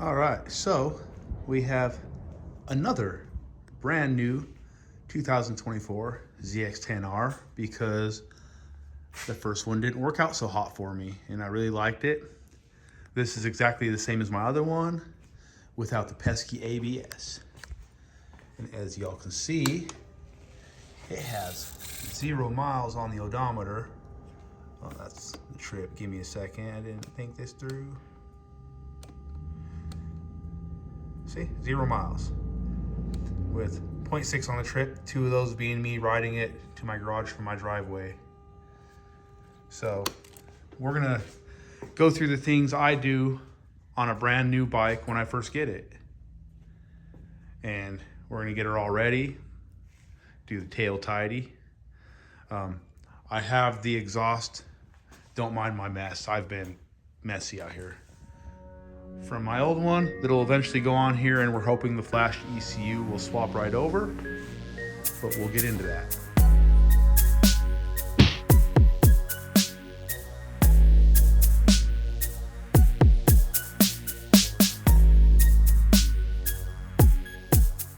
All right, so we have another brand new 2024 ZX10R because the first one didn't work out so hot for me and I really liked it. This is exactly the same as my other one without the pesky ABS. And as y'all can see, it has 0 miles on the odometer. Oh, that's the trip. Give me a second. I didn't think this through. See, 0 miles with 0.6 on the trip. 2 of those being me riding it to my garage from my driveway. So we're gonna go through the things I do on a brand new bike when I first get it. And we're gonna get her all ready, do the tail tidy. I have the exhaust, don't mind my mess. I've been messy out here. From my old one that'll eventually go on here, and we're hoping the flash ECU will swap right over, but we'll get into that.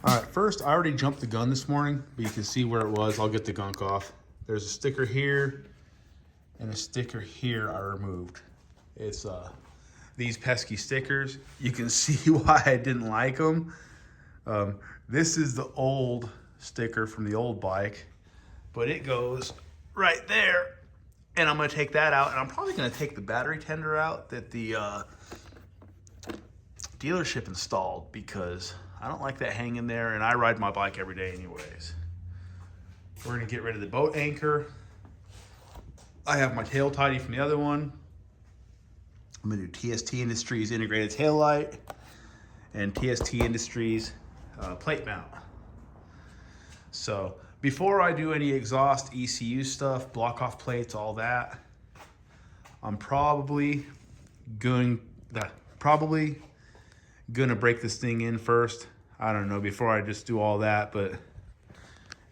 All right, first I already jumped the gun this morning, but you can see where it was. I'll get the gunk off. There's a sticker here and a sticker here I removed. It's these pesky stickers. You can see why I didn't like them. This is the old sticker from the old bike, but it goes right there. And I'm gonna take that out, and I'm probably gonna take the battery tender out that the dealership installed because I don't like that hanging there, and I ride my bike every day anyways. We're gonna get rid of the boat anchor. I have my tail tidy from the other one. I'm gonna do TST Industries integrated tail light and TST Industries plate mount. So before I do any exhaust ECU stuff, block off plates, all that, I'm probably gonna break this thing in first. I don't know, before I just do all that, but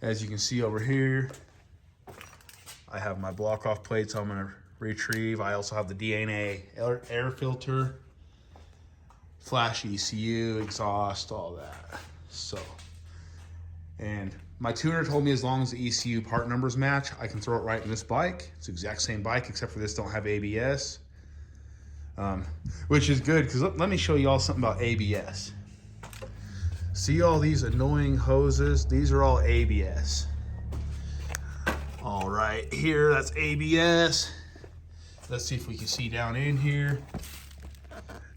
as you can see over here, I have my block off plates I'm gonna retrieve. I also have the DNA air filter, flash ECU, exhaust, all that. So, and my tuner told me as long as the ECU part numbers match, I can throw it right in this bike. It's the exact same bike, except for this don't have ABS, which is good because let me show you all something about ABS. See all these annoying hoses? These are all ABS. All right, here, that's ABS. Let's see if we can see down in here.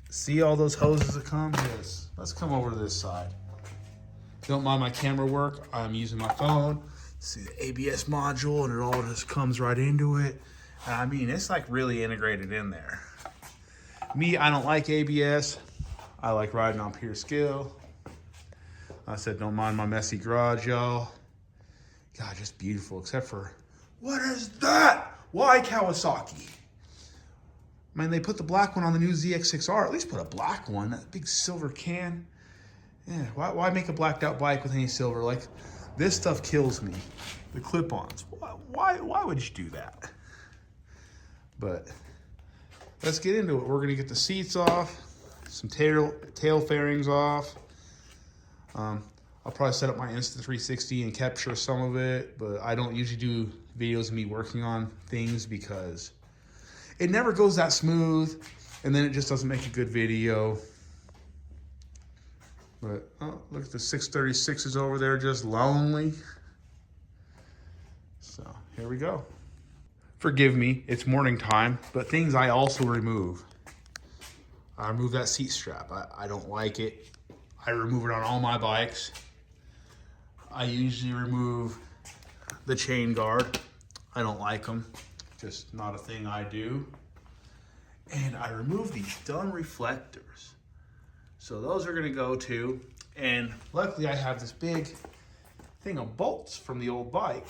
See all those hoses that come? Yes. Let's come over to this side. Don't mind my camera work. I'm using my phone. See the ABS module, and it all just comes right into it. And I mean, it's like really integrated in there. Me, I don't like ABS. I like riding on pure skill. I said, don't mind my messy garage, y'all. God, just beautiful, except for, what is that? Why Kawasaki? Man, they put the black one on the new ZX6R. At least put a black one, that big silver can. Yeah, why make a blacked out bike with any silver? Like, this stuff kills me. The clip-ons, why would you do that? But let's get into it. We're gonna get the seats off, some tail fairings off. I'll probably set up my Insta360 and capture some of it, but I don't usually do videos of me working on things because it never goes that smooth, and then it just doesn't make a good video. But, oh, look at the 636s over there, just lonely. So, here we go. Forgive me, it's morning time, but things I also remove. I remove that seat strap. I don't like it. I remove it on all my bikes. I usually remove the chain guard. I don't like them. Just not a thing I do. And I remove these dumb reflectors. So those are gonna go too. And luckily I have this big thing of bolts from the old bike.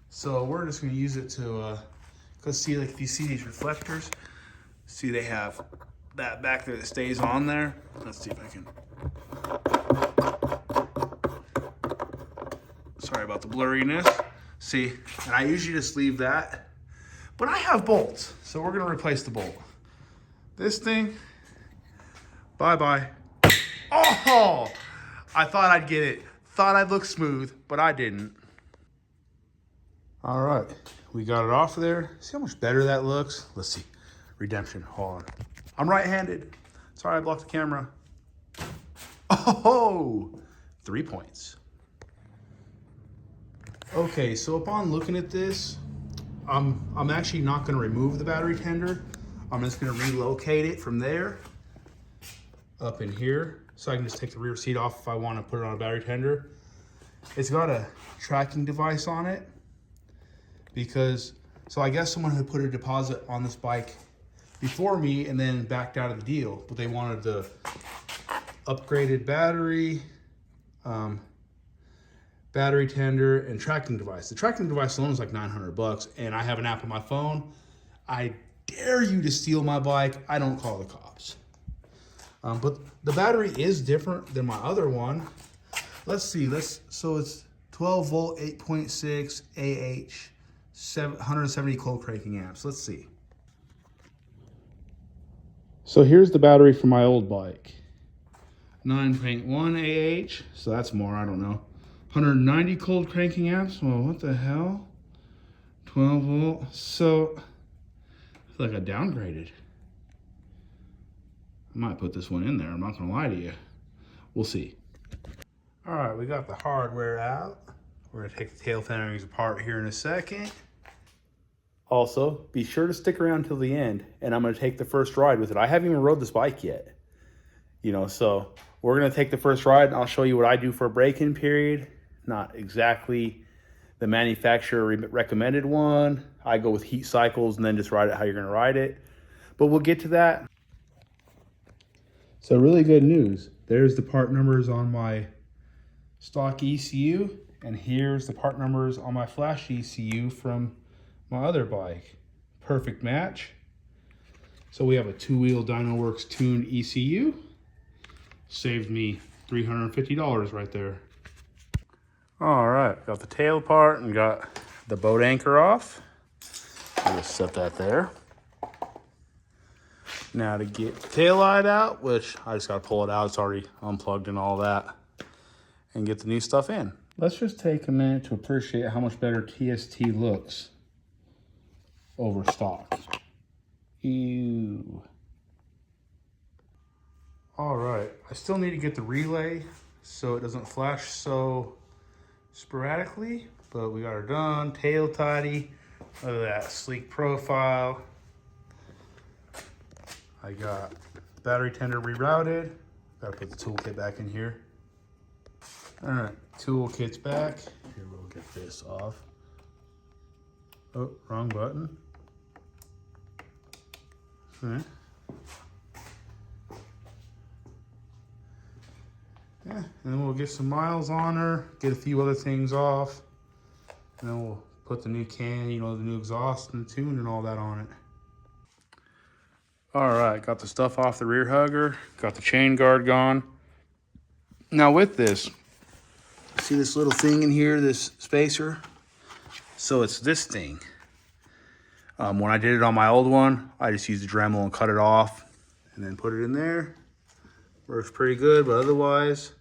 So we're just gonna use it to, cause see, like if you see these reflectors, see they have that back there that stays on there. Let's see if I can. Sorry about the blurriness. See, and I usually just leave that, but I have bolts, so we're gonna replace the bolt. This thing, Bye-bye. Oh, I thought I'd get it. Thought I'd look smooth, but I didn't. All right, we got it off of there. See how much better that looks? Let's see. Redemption, hold on. I'm right-handed. Sorry, I blocked the camera. Oh, 3 points. Okay, so upon looking at this, I'm actually not gonna remove the battery tender. I'm just gonna relocate it from there up in here, so I can just take the rear seat off if I want to put it on a battery tender. It's got a tracking device on it so I guess someone had put a deposit on this bike before me and then backed out of the deal, but they wanted the upgraded battery, battery tender, and tracking device. The tracking device alone is like $900, and I have an app on my phone. I dare you to steal my bike. I don't call the cops. But the battery is different than my other one. Let's see, so it's 12 volt, 8.6 AH, 170 cold cranking amps. Let's see. So here's the battery for my old bike. 9.1 AH, so that's more, I don't know. 190 cold cranking amps, well, what the hell? 12 volt, so I feel like I downgraded. I might put this one in there, I'm not gonna lie to you. We'll see. All right, we got the hardware out. We're gonna take the tail fairings apart here in a second. Also, be sure to stick around till the end, and I'm gonna take the first ride with it. I haven't even rode this bike yet. So we're gonna take the first ride, and I'll show you what I do for a break-in period. Not exactly the manufacturer recommended one. I go with heat cycles and then just ride it how you're gonna ride it. But we'll get to that. So really good news. There's the part numbers on my stock ECU, and here's the part numbers on my flash ECU from my other bike. Perfect match. So we have a 2-wheel DynoWorks tuned ECU. Saved me $350 right there. All right, got the tail apart and got the boat anchor off. I'll just set that there. Now to get the tail light out, which I just gotta pull it out, it's already unplugged and all that, and get the new stuff in. Let's just take a minute to appreciate how much better TST looks over stock. Ew. All right, I still need to get the relay so it doesn't flash so sporadically, but we got her done. Tail tidy, look at that sleek profile. I got battery tender rerouted. Gotta put the toolkit back in here. All right, toolkit's back. Here, we'll get this off. Oh, wrong button. Okay. Yeah, and then we'll get some miles on her, get a few other things off, and then we'll put the new can, the new exhaust and the tune and all that on it. All right, got the stuff off the rear hugger, got the chain guard gone. Now with this, see this little thing in here, this spacer? So it's this thing. When I did it on my old one, I just used a Dremel and cut it off and then put it in there. Works pretty good, but otherwise,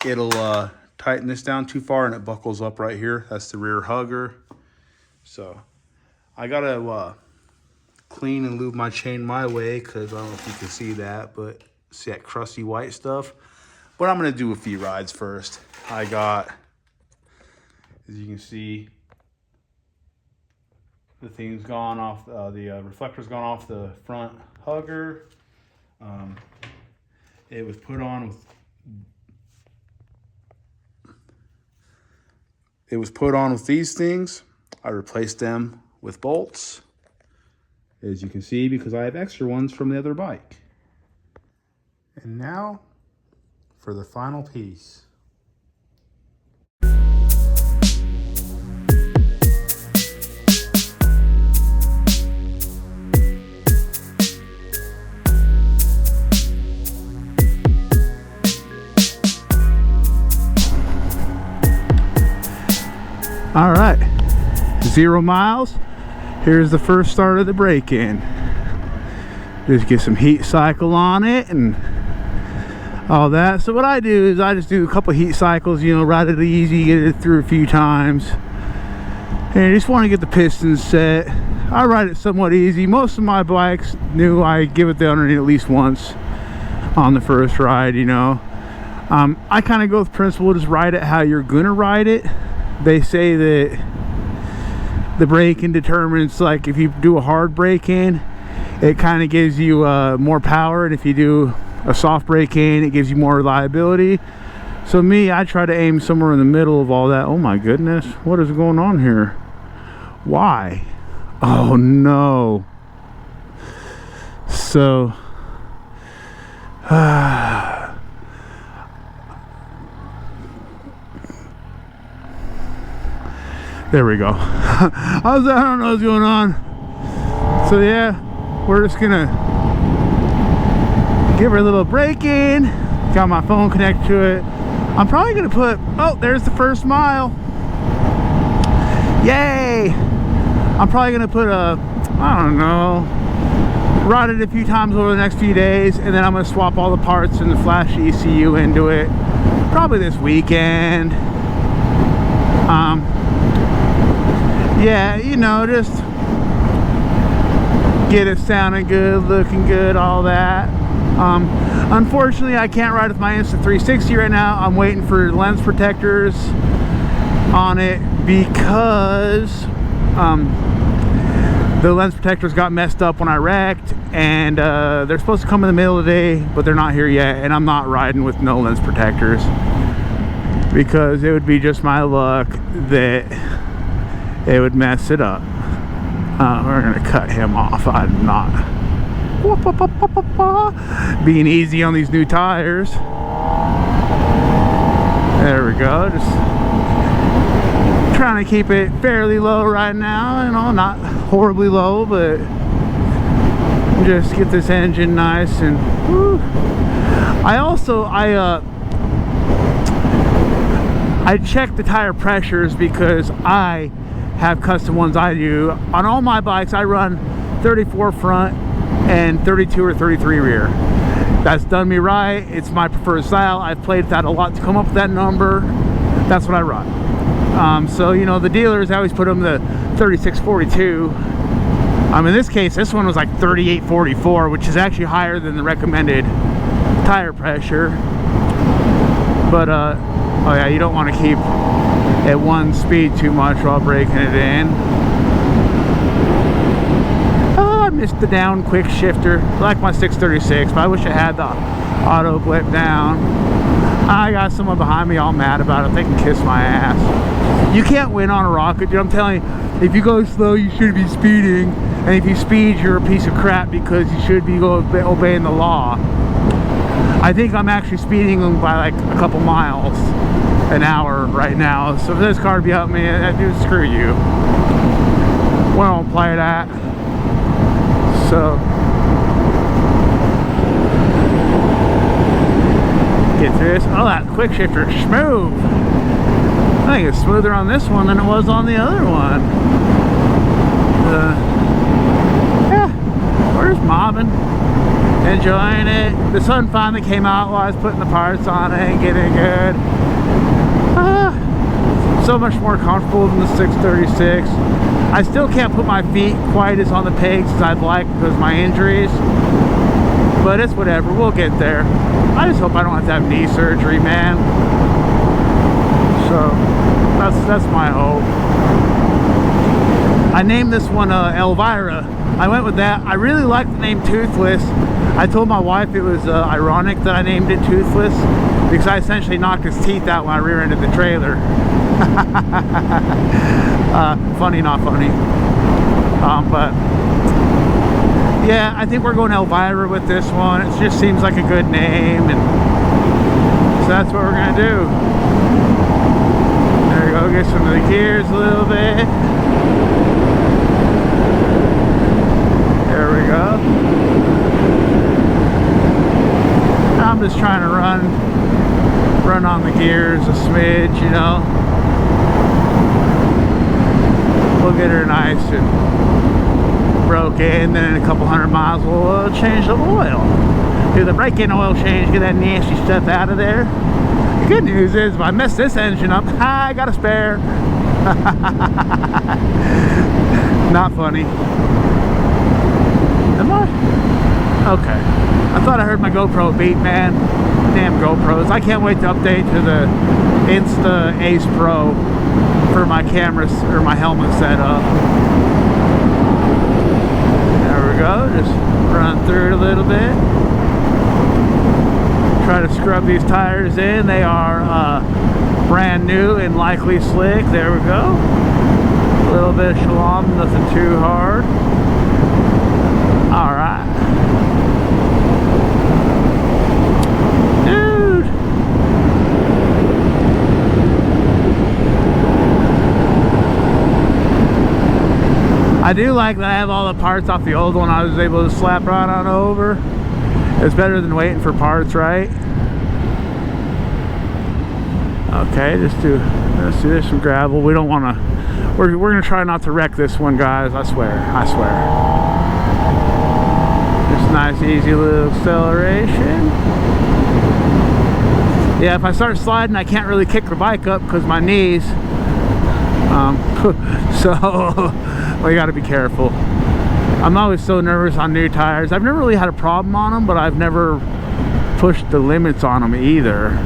it'll tighten this down too far and it buckles up right here. That's the rear hugger. So I gotta clean and lube my chain my way, because I don't know if you can see that, but see that crusty white stuff. But I'm gonna do a few rides first. I got, as you can see, the thing's gone off, the reflector's gone off the front hugger. It was put on with these things. I replaced them with bolts, as you can see, because I have extra ones from the other bike. And now for the final piece. All right, 0 miles. Here's the first start of the break-in. Just get some heat cycle on it and all that. So what I do is I just do a couple heat cycles, you know, ride it easy, get it through a few times. And I just want to get the pistons set. I ride it somewhat easy. Most of my bikes new, I give it the underneath at least once on the first ride, you know. I kind of go with principle, just ride it how you're gonna ride it. They say that the braking determines, like if you do a hard braking, it kind of gives you more power, and if you do a soft braking, it gives you more reliability. So me, I try to aim somewhere in the middle of all that. Oh my goodness, what is going on here? Why? Oh no. So there we go. I don't know what's going on. So yeah, we're just gonna give her a little break in. Got my phone connected to it. I'm probably gonna put, oh, there's the first mile. Yay! I'm probably gonna put a, I don't know, ride it a few times over the next few days, and then I'm gonna swap all the parts and the flash ECU into it probably this weekend. Yeah, you know, just get it sounding good, looking good, all that. Unfortunately, I can't ride with my Insta360 right now. I'm waiting for lens protectors on it because the lens protectors got messed up when I wrecked, and they're supposed to come in the middle of the day, but they're not here yet, and I'm not riding with no lens protectors because it would be just my luck that it would mess it up. We're gonna cut him off. I'm not being easy on these new tires. There we go. Just trying to keep it fairly low right now, you know, not horribly low, but just get this engine nice and woo. I check the tire pressures because I have custom ones I do. On all my bikes, I run 34 front and 32 or 33 rear. That's done me right. It's my preferred style. I've played with that a lot to come up with that number. That's what I run. So, you know, the dealers, I always put them the 3642. In this case, this one was like 3844, which is actually higher than the recommended tire pressure. But, oh yeah, you don't want to keep at one speed too much while breaking it in. Oh, I missed the down quick shifter. I like my 636, but I wish I had the auto blip down. I got someone behind me all mad about it. They can kiss my ass. You can't win on a rocket, dude. I'm telling you, if you go slow, you should be speeding. And if you speed, you're a piece of crap because you should be obeying the law. I think I'm actually speeding by like a couple miles an hour right now. So if this car be up me, dude, screw you. We don't play that. So get through this. Oh, that quick shifter is smooth. I think it's smoother on this one than it was on the other one. Yeah, we're just mobbing, enjoying it. The sun finally came out while I was putting the parts on it and getting good. So much more comfortable than the 636. I still can't put my feet quite as on the pegs as I'd like because of my injuries, but it's whatever, we'll get there. I just hope I don't have to have knee surgery, man. So that's my hope. I named this one Elvira. I went with that. I really like the name Toothless. I told my wife it was ironic that I named it Toothless because I essentially knocked his teeth out when I rear-ended the trailer. Funny, not funny. But yeah, I think we're going Elvira with this one. It just seems like a good name, and so that's what we're gonna do. There we go. Get some of the gears a little bit. There we go. I'm just trying to run on the gears a smidge, you know. We'll get her nice and broke in, then in a couple hundred miles we'll change the oil. Do the break-in oil change, get that nasty stuff out of there. The good news is if I mess this engine up, I got a spare. Not funny. Am I? Okay. I thought I heard my GoPro beep, man. Damn GoPros. I can't wait to update to the Insta Ace Pro for my cameras or my helmet setup. There we go. Just run through it a little bit. Try to scrub these tires in. They are brand new and likely slick. There we go. A little bit of shalom, nothing too hard. All right. Dude. I do like that I have all the parts off the old one. I was able to slap right on over. It's better than waiting for parts, right? Okay, let's do this some gravel. We don't want to. We're gonna try not to wreck this one, guys. I swear. Just nice, easy little acceleration. Yeah, if I start sliding, I can't really kick the bike up because my knees. So we got to be careful. I'm always so nervous on new tires. I've never really had a problem on them, but I've never pushed the limits on them either.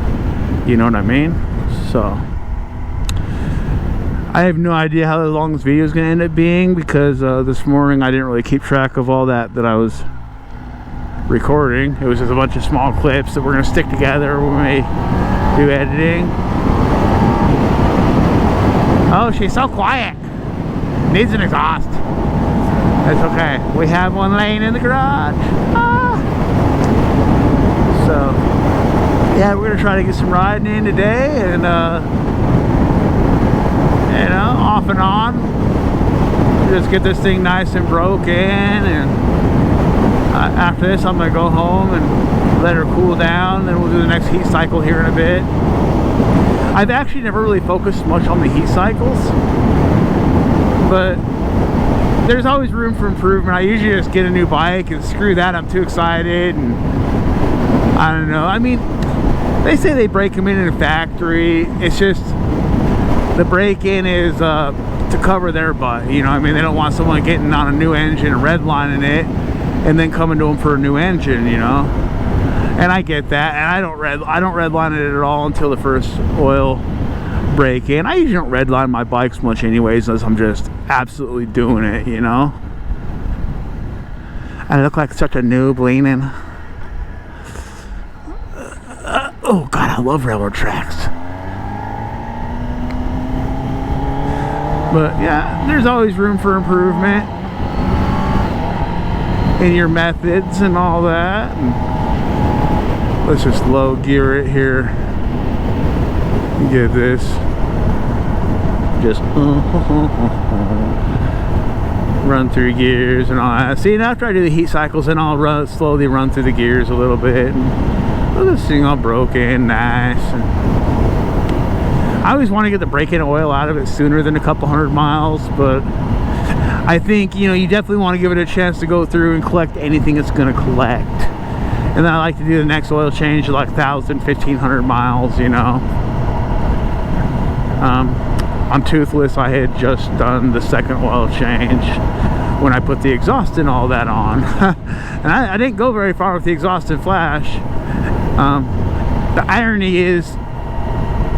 You know what I mean? So I have no idea how long this video is going to end up being because this morning I didn't really keep track of all that I was recording. It was just a bunch of small clips that we're going to stick together when we do editing. Oh, she's so quiet. Needs an exhaust. That's okay. We have one laying in the garage. So, yeah, we're going to try to get some riding in today and, you know, off and on. Just get this thing nice and broken. And after this, I'm going to go home and let her cool down. Then we'll do the next heat cycle here in a bit. I've actually never really focused much on the heat cycles, but there's always room for improvement. I usually just get a new bike and screw that, I'm too excited, and I don't know. I mean, they say they break them in a factory. It's just the break-in is to cover their butt, you know. I mean, they don't want someone getting on a new engine and redlining it and then coming to them for a new engine, you know. And I get that, and I don't redline it at all until the first oil break in. I usually don't redline my bikes much anyways, unless I'm just absolutely doing it, you know. I look like such a noob leaning. Oh God, I love railroad tracks. But yeah, there's always room for improvement in your methods and all that. And let's just low gear it here. Get this. Just run through gears and all that. See, and after I do the heat cycles, then I'll slowly run through the gears a little bit. And look at this thing all broken, nice. And I always want to get the break-in oil out of it sooner than a couple hundred miles, but I think, you know, you definitely want to give it a chance to go through and collect anything it's going to collect. And then I like to do the next oil change at like 1,000, 1,500 miles, you know. On Toothless, I had just done the second oil change when I put the exhaust and all that on. And I didn't go very far with the exhaust and flash. The irony is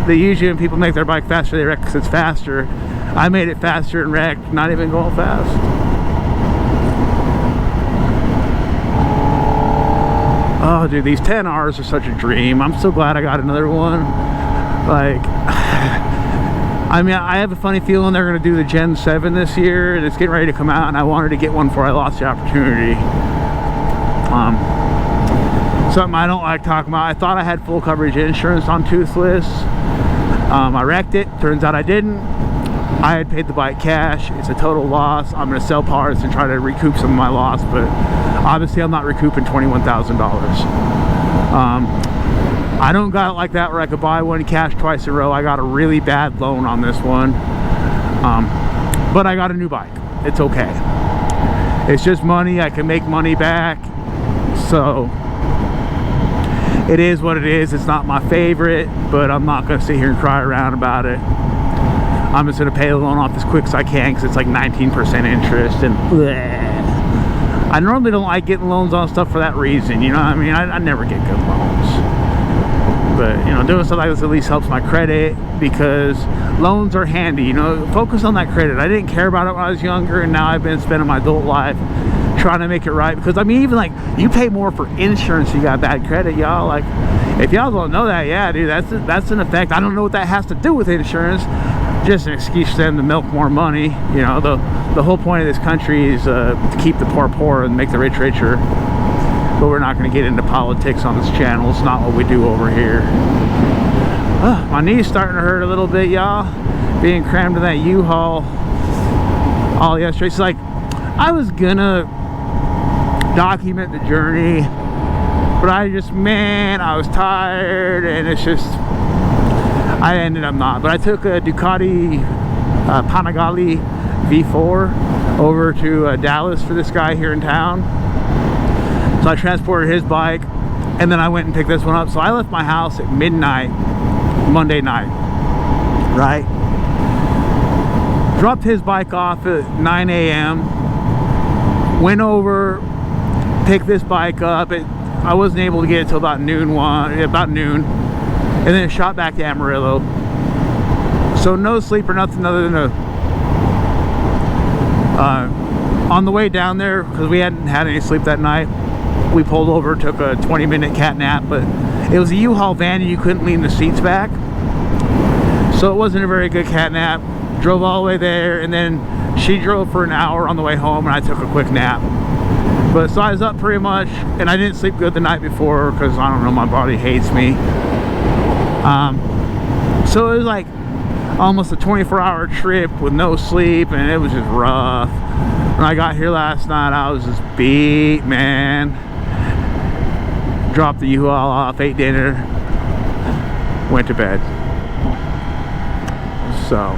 that usually when people make their bike faster, they wreck because it's faster. I made it faster and wrecked, not even going fast. Oh, dude, these 10Rs are such a dream. I'm so glad I got another one. Like, I mean, I have a funny feeling they're going to do the Gen 7 this year, and it's getting ready to come out, and I wanted to get one before I lost the opportunity. Something I don't like talking about. I thought I had full coverage insurance on Toothless. I wrecked it. Turns out I didn't. I had paid the bike cash. It's a total loss. I'm going to sell parts and try to recoup some of my loss, but obviously I'm not recouping $21,000. I don't got it like that where I could buy one cash twice in a row. I got a really bad loan on this one, but I got a new bike. It's okay. It's just money. I can make money back. So it is what it is. It's not my favorite, but I'm not going to sit here and cry around about it. I'm just going to pay the loan off as quick as I can because it's like 19% interest. And bleh. I normally don't like getting loans on stuff for that reason. You know what I mean? I never get good loans. But, you know, doing stuff like this at least helps my credit because loans are handy. You know, focus on that credit. I didn't care about it when I was younger, and now I've been spending my adult life trying to make it right. Because, I mean, even like you pay more for insurance, you got bad credit, y'all. Like, if y'all don't know that, yeah, dude, that's an effect. I don't know what that has to do with insurance. Just an excuse for them to milk more money. You know, the whole point of this country is to keep the poor poor and make the rich richer. But we're not going to get into politics on this channel. It's not what we do over here. My knee's starting to hurt a little bit, y'all. Being crammed in that U-Haul all yesterday. It's like, I was gonna document the journey, but I was tired, and it's just, I ended up not. But I took a Ducati Panigale V4 over to Dallas for this guy here in town. So I transported his bike, and then I went and picked this one up. So I left my house at midnight Monday night, right? Dropped his bike off at 9 a.m. Went over, picked this bike up. I wasn't able to get it till about noon, and then shot back to Amarillo. So no sleep or nothing other than on the way down there, because we hadn't had any sleep that night, we pulled over, took a 20-minute cat nap, but it was a U-Haul van and you couldn't lean the seats back, so it wasn't a very good cat nap. Drove all the way there, and then she drove for an hour on the way home, and I took a quick nap. But so I was up pretty much, and I didn't sleep good the night before because, I don't know, my body hates me. So it was like almost a 24-hour trip with no sleep, and it was just rough. When I got here last night, I was just beat, man. Dropped the U-Haul off, ate dinner, went to bed. So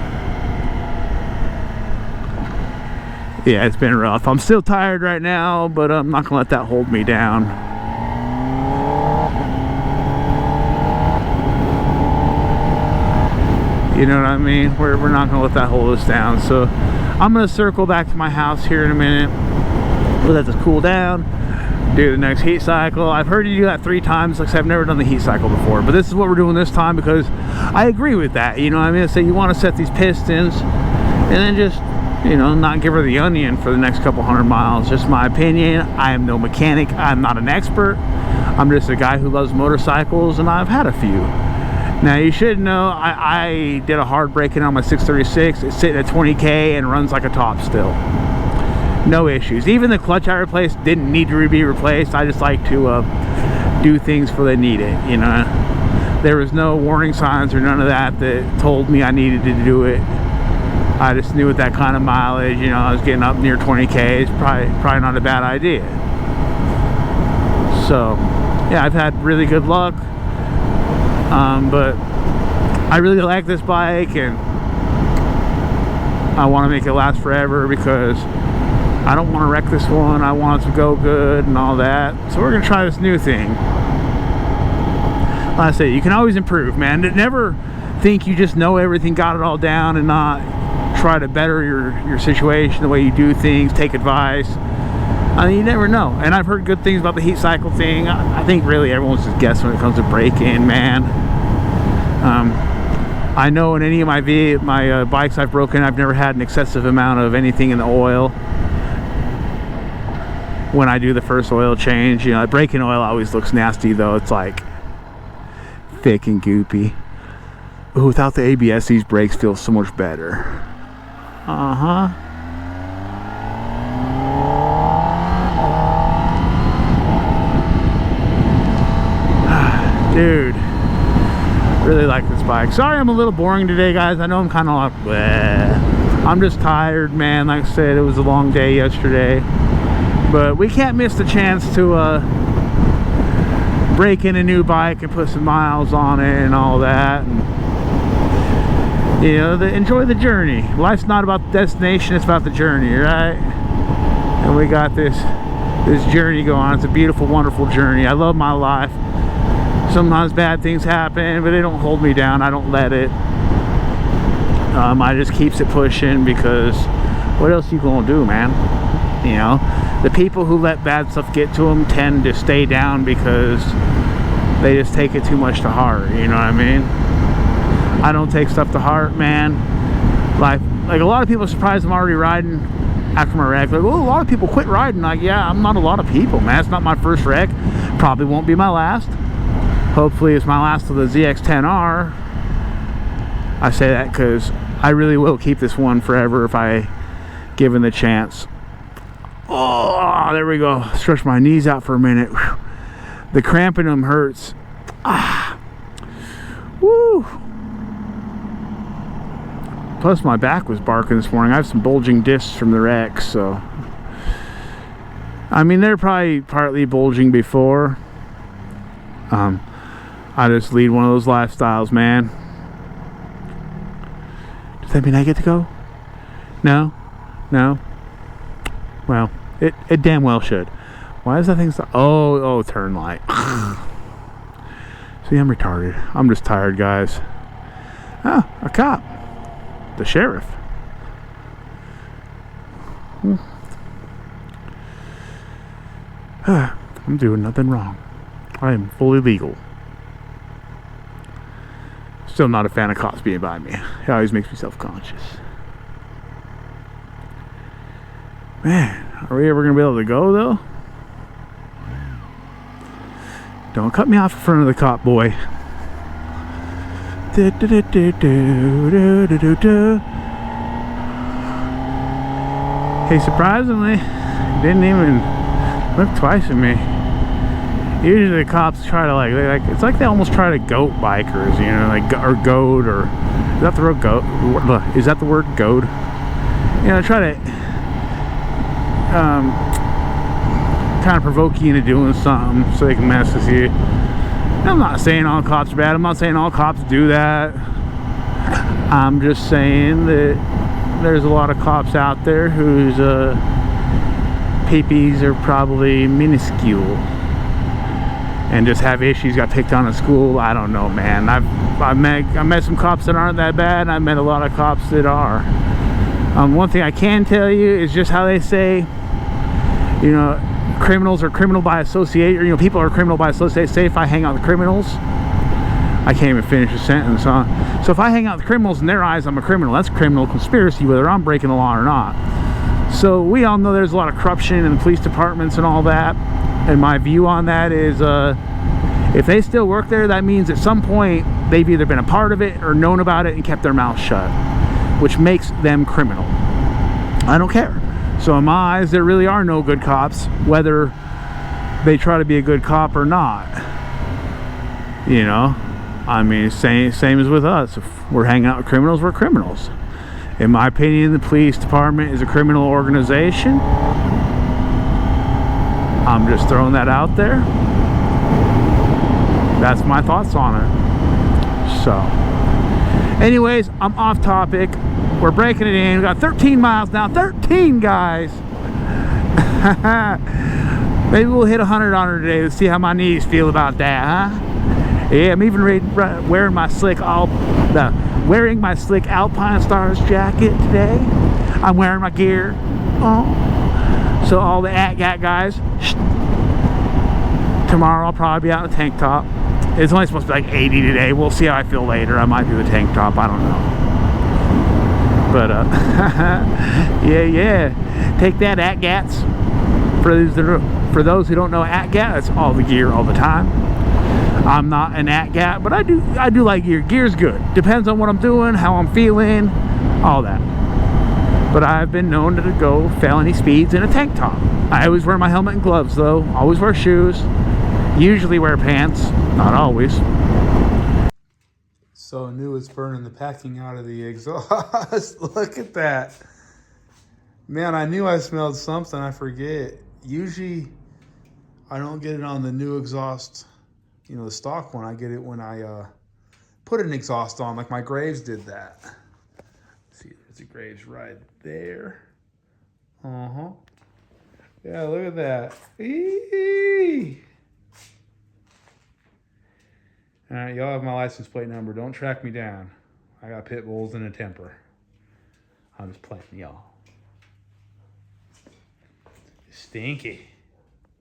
yeah, it's been rough. I'm still tired right now, but I'm not gonna let that hold me down. You know what I mean? We're not gonna let that hold us down. So I'm gonna circle back to my house here in a minute. We'll let this cool down, do the next heat cycle. I've heard you do that 3 times. Like I said, I've never done the heat cycle before, but this is what we're doing this time because I agree with that. You know what I mean? So you want to set these pistons and then just, you know, not give her the onion for the next couple 100 miles. Just my opinion. I am no mechanic. I'm not an expert. I'm just a guy who loves motorcycles, and I've had a few. Now you should know I did a hard break-in on my 636. It's sitting at 20K and runs like a top still. No issues. Even the clutch I replaced didn't need to be replaced. I just like to do things before they need it, you know. There was no warning signs or none of that told me I needed to do it. I just knew with that kind of mileage, you know, I was getting up near 20K. It's probably not a bad idea. So yeah, I've had really good luck. But I really like this bike, and I want to make it last forever because I don't want to wreck this one. I want it to go good and all that. So we're gonna try this new thing. Like I say, you can always improve, man. Never think you just know everything, got it all down, and not try to better your situation, the way you do things, take advice. I mean, you never know. And I've heard good things about the heat cycle thing. I think really everyone's just guessing when it comes to break-in, man. I know in any of my bikes I've broken, I've never had an excessive amount of anything in the oil. When I do the first oil change, you know, break-in oil always looks nasty though. It's like thick and goopy. Ooh, without the ABS, these brakes feel so much better. Dude, really like this bike. Sorry I'm a little boring today, guys. I know I'm kind of like, bleh. I'm just tired, man. Like I said, it was a long day yesterday, but we can't miss the chance to break in a new bike and put some miles on it and all that, and you know, enjoy the journey. Life's not about the destination, it's about the journey, right? And we got this journey going on. It's a beautiful, wonderful journey. I love my life. Sometimes bad things happen, but they don't hold me down. I don't let it. I just keeps it pushing, because what else you gonna do, man? You know, the people who let bad stuff get to them tend to stay down because they just take it too much to heart. You know what I mean? I don't take stuff to heart, man. Like a lot of people are surprised I'm already riding after my wreck. Like, oh, a lot of people quit riding. Like, yeah, I'm not a lot of people, man. It's not my first wreck. Probably won't be my last. Hopefully it's my last of the ZX10R. I say that because I really will keep this one forever if I given the chance. Oh, there we go. Stretch my knees out for a minute. Whew. The cramp in them hurts. Ah. Woo. Plus my back was barking this morning. I have some bulging discs from the wreck, so I mean, they're probably partly bulging before. I just lead one of those lifestyles, man. Does that mean I get to go? No? No? Well, it damn well should. Why is that thing so... Oh, turn light. See, I'm retarded. I'm just tired, guys. Ah, a cop. The sheriff. I'm doing nothing wrong. I am fully legal. Still not a fan of cops being by me. It always makes me self-conscious. Man, are we ever going to be able to go, though? Don't cut me off in front of the cop boy. Hey, surprisingly, didn't even look twice at me. Usually the cops try to like it's like they almost try to goat bikers, you know, like, or goad, or is that the word goat? Is that the word goad? You know, try to kind of provoke you into doing something so they can mess with you. I'm not saying all cops are bad. I'm not saying all cops do that. I'm just saying that there's a lot of cops out there whose peepees are probably minuscule and just have issues, got picked on at school. I don't know, man. I met some cops that aren't that bad, and I've met a lot of cops that are. One thing I can tell you is just how they say, you know, criminals are criminal by association, or, you know, people are criminal by association. Say if I hang out with criminals, I can't even finish a sentence, huh? So if I hang out with criminals, in their eyes, I'm a criminal. That's criminal conspiracy, whether I'm breaking the law or not. So we all know there's a lot of corruption in the police departments and all that. And my view on that is, if they still work there, that means at some point they've either been a part of it or known about it and kept their mouth shut, which makes them criminal. I don't care. So in my eyes, there really are no good cops, whether they try to be a good cop or not. You know, I mean, same as with us. If we're hanging out with criminals, we're criminals. In my opinion, the police department is a criminal organization. I'm just throwing that out there. That's my thoughts on it. So, anyways, I'm off topic. We're breaking it in. We got 13 miles now. 13, guys. Maybe we'll hit 100 on her today. Let's see how my knees feel about that, huh? Yeah, I'm even wearing my slick Alpine Stars jacket today. I'm wearing my gear. Oh. So all the AT-GAT guys, tomorrow I'll probably be out in a tank top. It's only supposed to be like 80 today. We'll see how I feel later. I might do the tank top. I don't know. But yeah. Take that, AT-GATs. For those who don't know AT-GAT, that's all the gear all the time. I'm not an AT-GAT, but I do like gear. Gear's good. Depends on what I'm doing, how I'm feeling, all that. But I've been known to go felony speeds in a tank top. I always wear my helmet and gloves, though. Always wear shoes. Usually wear pants. Not always. So new it's burning the packing out of the exhaust. Look at that. Man, I knew I smelled something. I forget. Usually I don't get it on the new exhaust, you know, the stock one. I get it when I put an exhaust on, like my Graves did that. See, there's a Graves right there. Yeah, look at that. Eee. All right, y'all have my license plate number. Don't track me down. I got pit bulls and a temper. I'm just playing, y'all. Stinky.